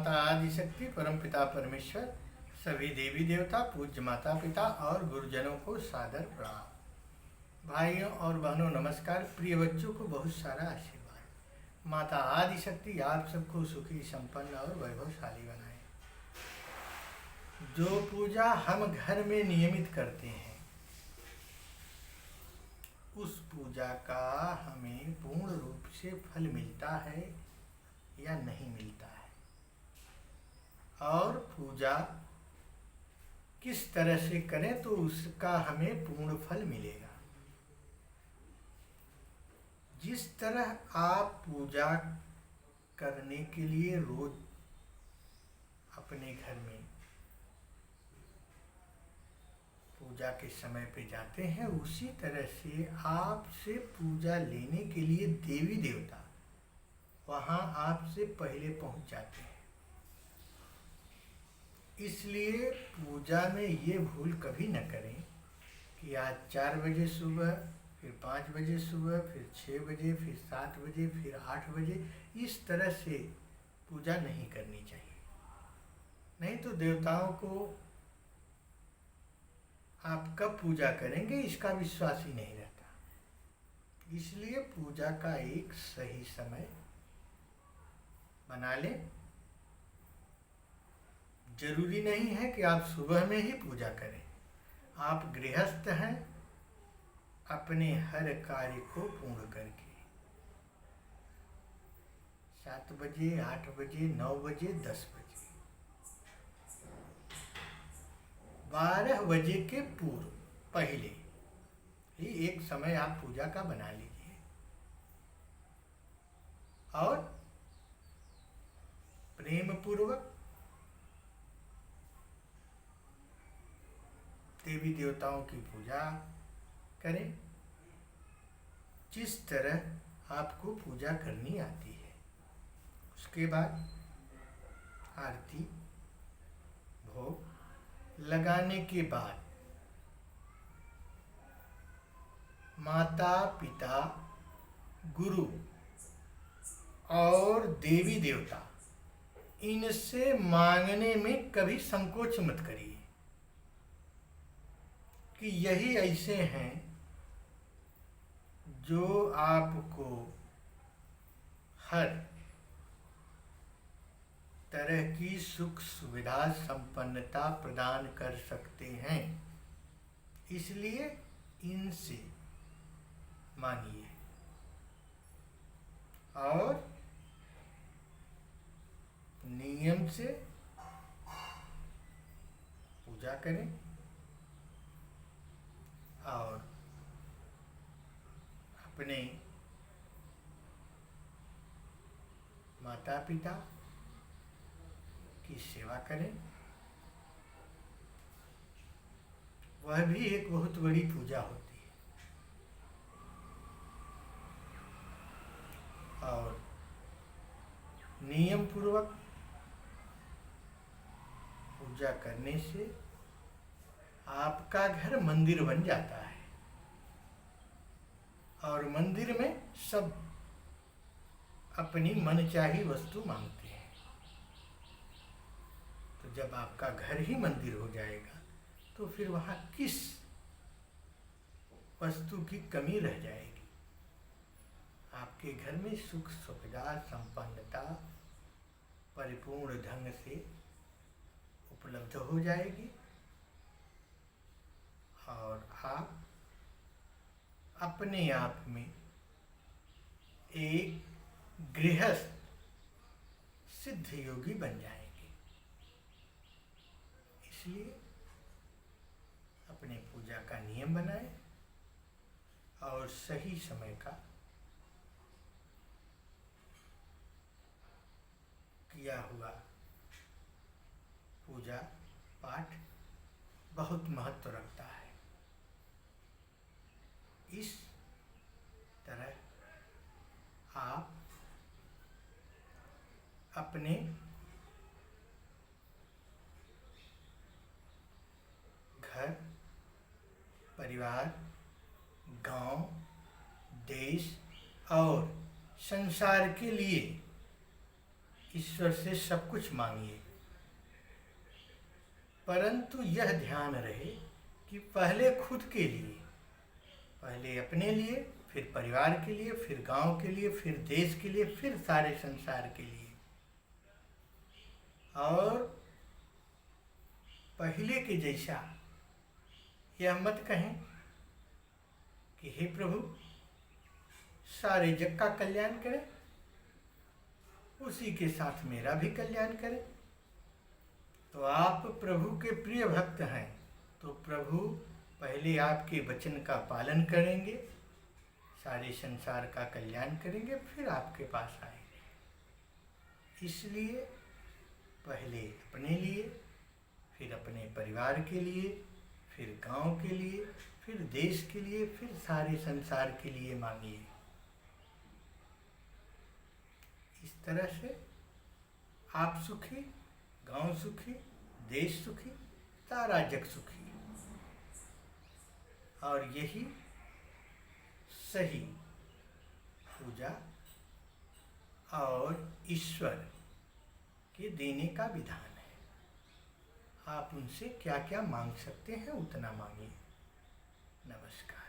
माता आदिशक्ति, परमपिता परमेश्वर, सभी देवी देवता, पूज्य माता पिता और गुरुजनों को सादर प्रणाम। भाइयों और बहनों नमस्कार। प्रिय बच्चों को बहुत सारा आशीर्वाद। माता आदिशक्ति आप सबको सुखी, संपन्न और वैभवशाली बनाए। जो पूजा हम घर में नियमित करते हैं उस पूजा का हमें पूर्ण रूप से फल मिलता है या नहीं मिलता है, और पूजा किस तरह से करें तो उसका हमें पूर्ण फल मिलेगा। जिस तरह आप पूजा करने के लिए रोज अपने घर में पूजा के समय पे जाते हैं, उसी तरह से आपसे पूजा लेने के लिए देवी देवता वहाँ आपसे पहले पहुँच जाते हैं। इसलिए पूजा में ये भूल कभी न करें कि आज 4 बजे सुबह, फिर 5 बजे सुबह, फिर 6 बजे, फिर 7 बजे, फिर 8 बजे, इस तरह से पूजा नहीं करनी चाहिए। नहीं तो देवताओं को आप कब पूजा करेंगे इसका विश्वास ही नहीं रहता। इसलिए पूजा का एक सही समय बना लें। जरूरी नहीं है कि आप सुबह में ही पूजा करें। आप गृहस्थ हैं, अपने हर कार्य को पूर्ण करके 7 बजे, 8 बजे, 9 बजे, 10 बजे, 12 बजे के पूर्व पहले ही एक समय आप पूजा का बना लीजिए और प्रेम पूर्वक देवी देवताओं की पूजा करें जिस तरह आपको पूजा करनी आती है। उसके बाद आरती भोग लगाने के बाद माता पिता, गुरु और देवी देवता इनसे मांगने में कभी संकोच मत करिए कि यही ऐसे हैं जो आपको हर तरह की सुख सुविधा संपन्नता प्रदान कर सकते हैं। इसलिए इनसे मांगिए और नियम से पूजा करें और अपने माता पिता की सेवा करें। वह भी एक बहुत बड़ी पूजा होती है और नियम पूर्वक पूजा करने से आपका घर मंदिर बन जाता है और मंदिर में सब अपनी मनचाही वस्तु मांगते हैं। तो जब आपका घर ही मंदिर हो जाएगा तो फिर वहाँ किस वस्तु की कमी रह जाएगी। आपके घर में सुख सुविधा संपन्नता परिपूर्ण ढंग से उपलब्ध हो जाएगी और आप अपने आप में एक गृहस्थ सिद्ध योगी बन जाएंगे। इसलिए अपने पूजा का नियम बनाएं और सही समय का किया हुआ पूजा पाठ बहुत महत्व रखता है। इस तरह आप अपने घर परिवार, गांव, देश और संसार के लिए ईश्वर से सब कुछ मांगिए, परंतु यह ध्यान रहे कि पहले खुद के लिए, पहले अपने लिए, फिर परिवार के लिए, फिर गांव के लिए, फिर देश के लिए, फिर सारे संसार के लिए। और पहले के जैसा यह मत कहें कि हे प्रभु सारे जग का कल्याण करें, उसी के साथ मेरा भी कल्याण करें। तो आप प्रभु के प्रिय भक्त हैं, तो प्रभु पहले आपके वचन का पालन करेंगे, सारे संसार का कल्याण करेंगे, फिर आपके पास आएंगे। इसलिए पहले अपने लिए, फिर अपने परिवार के लिए, फिर गांव के लिए, फिर देश के लिए, फिर सारे संसार के लिए मांगिए। इस तरह से आप सुखी, गांव सुखी, देश सुखी, सारा जग सुखी। और यही सही पूजा और ईश्वर के देने का विधान है। आप उनसे क्या क्या मांग सकते हैं उतना मांगिए। नमस्कार।